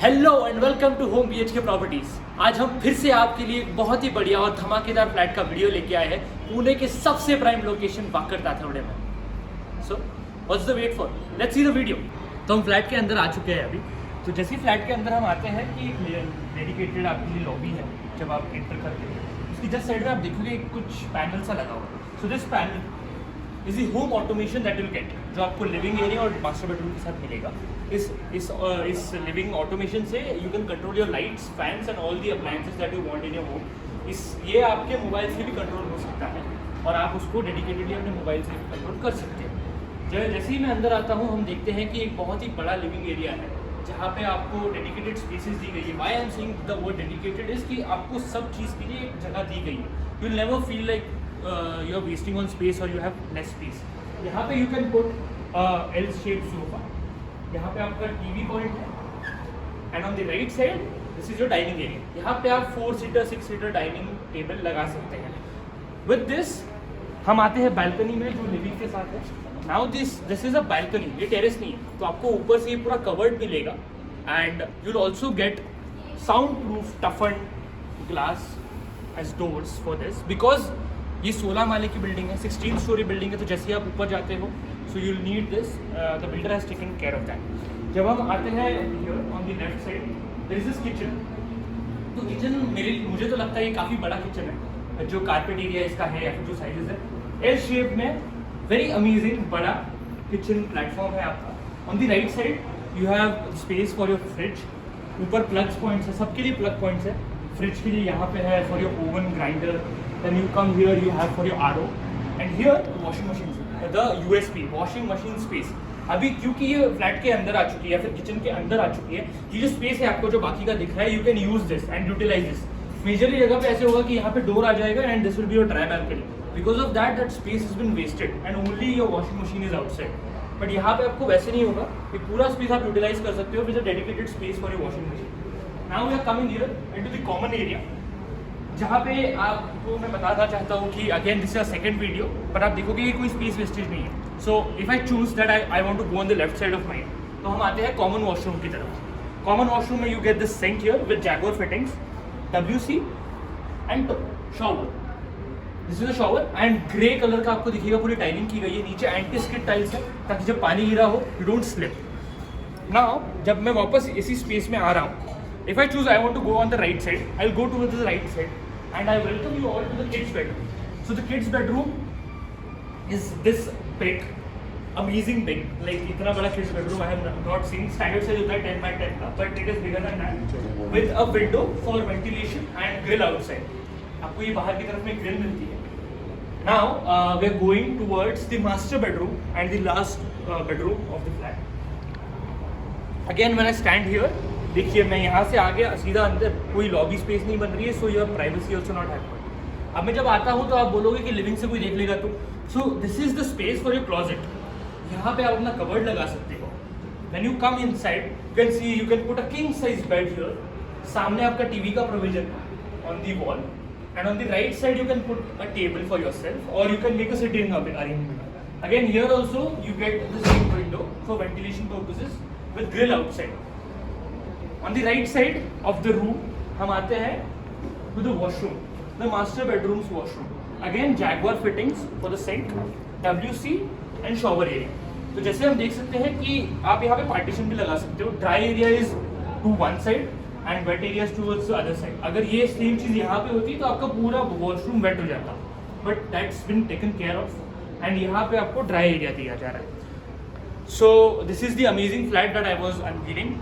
Hello and welcome to home BHK properties. आज हम फिर से आपके लिए एक बहुत ही बढ़िया और धमाकेदार फ्लैट का वीडियो लेके आए हैं पुणे के सबसे प्राइम लोकेशन वाकड़ ताथरवड़े में। So what's the wait for, let's see the video. तो हम फ्लैट के अंदर आ चुके हैं अभी। तो जैसे ही फ्लैट के अंदर हम आते हैं कि डेडिकेटेड आपके लिए लॉबी है। जब आप एंटर करते हैं उसकी जस्ट साइड में आप देखोगे कुछ पैनल सा लगा हुआ है। So this panel is the home automation that will get, जो आपको लिविंग एरिया और मास्टर बेडरूम के साथ मिलेगा। इस लिविंग ऑटोमेशन से you can control your lights, fans and all the appliances that you want in your home. ये आपके मोबाइल से भी कंट्रोल हो सकता है और आप उसको डेडिकेटेडली अपने मोबाइल से भी कंट्रोल कर सकते हैं। जैसे ही मैं अंदर आता हूँ हम देखते हैं कि एक बहुत ही बड़ा लिविंग एरिया है जहाँ पे आपको डेडिकेटेड स्पेसेस दी गई है। Why I am saying the word dedicated is कि आपको सब चीज़ के लिए एक जगह दी गई है। You will never feel like you are wasting on space और यू हैव लेस स्पेस। यहाँ पे you can put L shape sofa. यहाँ पे आपका टीवी पॉइंट है and on the right side this is your dining area. यहाँ पे आप 4 सीटर 6 सीटर डाइनिंग टेबल लगा सकते हैं। विद दिस हम आते हैं बालकनी में जो लिविंग के साथ है। Now this is a balcony, ये टेरेस नहीं है, तो आपको ऊपर से ये पूरा कवर्ड मिलेगा and you will also get sound proof toughen glass as doors for this, because ये 16 माले की बिल्डिंग है, 16 स्टोरी बिल्डिंग है। तो जैसे आप ऊपर जाते हो so you need this, the builder has taken care of that. जब हम आते हैं here on the left side there is this kitchen. तो किचन मुझे तो लगता है ये काफ़ी बड़ा किचन है। जो कारपेट एरिया इसका है या फिर जो साइजेस है एल शेप में, वेरी अमेजिंग बड़ा किचन प्लेटफॉर्म है आपका। On the right side you have space for your fridge. ऊपर प्लग्स पॉइंट्स है, सबके लिए प्लग पॉइंट्स है। फ्रिज के लिए यहाँ पे है for your oven, grinder. Then you come here you have for your RO and here washing machine, the USP washing machine space. अभी क्योंकि ये फ्लैट के अंदर आ चुकी है या फिर किचन के अंदर आ चुकी है, ये जो स्पेस है आपको जो बाकी का दिख रहा है, you can use this and utilize this. Majorly जगह पे ऐसे होगा कि यहाँ पे डोर आ जाएगा and this will be your dry balcony. Because of that space is been wasted and only your washing machine is outside. But यहाँ पे आपको वैसे नहीं होगा, ये पूरा स्पेस आप यूटिलाइज कर सकते हो with a dedicated space for your washing machine. Now we are coming here into the common area, जहाँ पे आपको मैं बताना चाहता हूँ कि again this is a second video, but आप देखोगे ये कोई स्पेस वेस्टेज नहीं है। So if I choose that I want to go on the left side of mind, तो हम आते हैं कॉमन वॉशरूम की तरफ। कॉमन वॉशरूम में you get this sink here with Jaguar fittings, WC and shower. This is a shower and grey colour का आपको दिखेगा, पूरी टाइलिंग की गई है। नीचे एंटी स्किड टाइल्स है ताकि जब पानी गिरा हो यू डोंट स्लिप। नाउ जब मैं वापस इसी स्पेस में आ रहा हूँ, if I choose I want to go on the right side, I'll go to the right side and I welcome you all to the kids bedroom. So the kids bedroom is this big, amazing big, like इतना बड़ा kids bedroom I have not seen. Standard size होता है 10 by 10 का, but it is bigger than that with a window for ventilation and grill outside. आपको ये बाहर की तरफ में grill मिलती है। Now we are going towards the master bedroom and the last bedroom of the flat. Again when I stand here, देखिए मैं यहाँ से आगे सीधा अंदर, कोई लॉबी स्पेस नहीं बन रही है, so your privacy also not happen. अब मैं जब आता हूँ तो आप बोलोगे कि लिविंग से कोई देख लेगा तो, so this is the space for your closet. यहाँ पे आप अपना कवर्ड लगा सकते हो। When you come inside you can see you can put a king size bed here. सामने आपका टीवी का provision on the wall and on the right side you can put a table for yourself और you can make a sitting arrangement. Again here also you get the same window for ventilation purposes with grill outside. On the right side of the room हम आते हैं to the washroom, the master bedroom's washroom. Again Jaguar fittings for the sink, WC and shower area. तो जैसे हम देख सकते हैं कि आप यहाँ पे partition भी लगा सकते हो। Dry area is to one side and wet area is towards the other side. अगर ये सेम चीज़ यहाँ पे होती तो आपका पूरा washroom wet हो जाता, but that's been taken care of and यहाँ पे आपको dry area दिया जा रहा है। So this is the amazing flat that I was unveiling.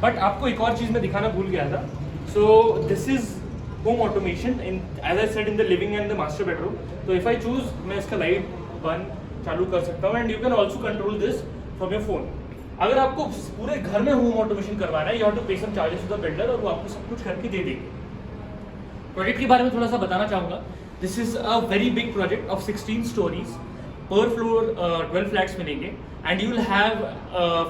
But आपको एक और चीज़ मैं दिखाना भूल गया था। So this is home automation in as I said in the living and the master bedroom. तो इफ आई चूज मैं इसका लाइट बंद चालू कर सकता हूँ and you can also control this from your phone. अगर आपको पूरे घर में होम ऑटोमेशन करवाना है, यू हैव टू पे सम चार्जेस टू द बिल्डर और वो आपको सब कुछ करके दे देंगे। प्रोजेक्ट के बारे में थोड़ा सा बताना चाहूँगा। This is a very big project of 16 storeys, पर फ्लोर 12 फ्लैट्स मिलेंगे and you will have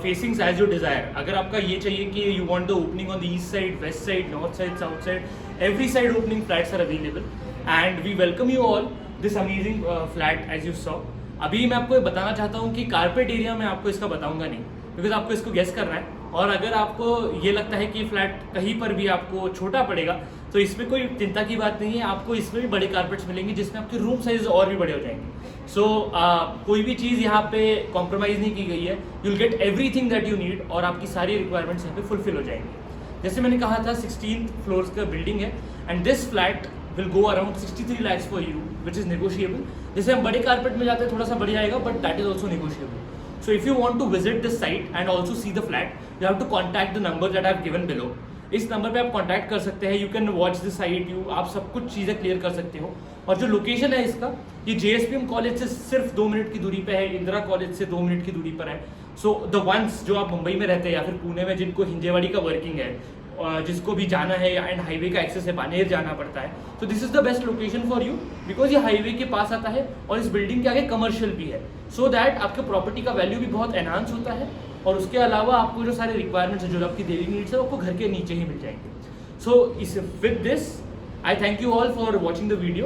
facings as your desire. अगर आपका ये चाहिए कि you want the opening on the east side, west side, north side, south side, every side opening flats are available and we welcome you all this amazing flat as you saw. अभी मैं आपको बताना चाहता हूँ कि carpet area में आपको इसका बताऊंगा नहीं, बिकॉज आपको इसको गेस करना है और अगर आपको ये लगता है कि फ्लैट कहीं पर भी आपको छोटा पड़ेगा तो इसमें कोई चिंता की बात नहीं है, आपको इसमें भी बड़े कारपेट्स मिलेंगे जिसमें आपके रूम साइज और भी बड़े हो जाएंगे। सो कोई भी चीज़ यहाँ पे कॉम्प्रोमाइज़ नहीं की गई है, you will get everything that you need और आपकी सारी रिक्वायरमेंट्स यहाँ पे फुलफिल हो जाएंगी। जैसे मैंने कहा था 16th फ्लोर का बिल्डिंग है and this flat will go around 63 lakhs for you which is negotiable. जैसे हम बड़े कारपेट में जाते हैं थोड़ा सा बढ़ जाएगा but that is also negotiable. So if you want to visit this site and also see the flat, you have to contact the number that I have given below. इस नंबर पे आप कांटेक्ट कर सकते हैं, you can watch the site, आप सब कुछ चीज़ें क्लियर कर सकते हो। और जो लोकेशन है इसका, ये JSPM कॉलेज से सिर्फ 2 मिनट की दूरी पे है, इंदिरा कॉलेज से 2 मिनट की दूरी पर है। सो द वंस जो आप मुंबई में रहते हैं या फिर पुणे में जिनको हिंजेवाड़ी का वर्किंग है, जिसको भी जाना है एंड हाईवे का एक्सेस है, बानेर जाना पड़ता है, तो this is the best location for you because ये हाईवे के पास आता है और इस बिल्डिंग के आगे कमर्शियल भी है, सो दैट आपके प्रॉपर्टी का वैल्यू भी बहुत एनहांस होता है और उसके अलावा आपको जो सारे रिक्वायरमेंट्स है, जो आपकी डेली नीड्स है, वो आपको घर के नीचे ही मिल जाएंगे। सो इस with this I thank you all for watching the video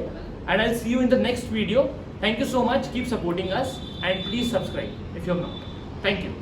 and I see you in the next video. Thank you so much, keep supporting us and please subscribe if you have not. Thank you.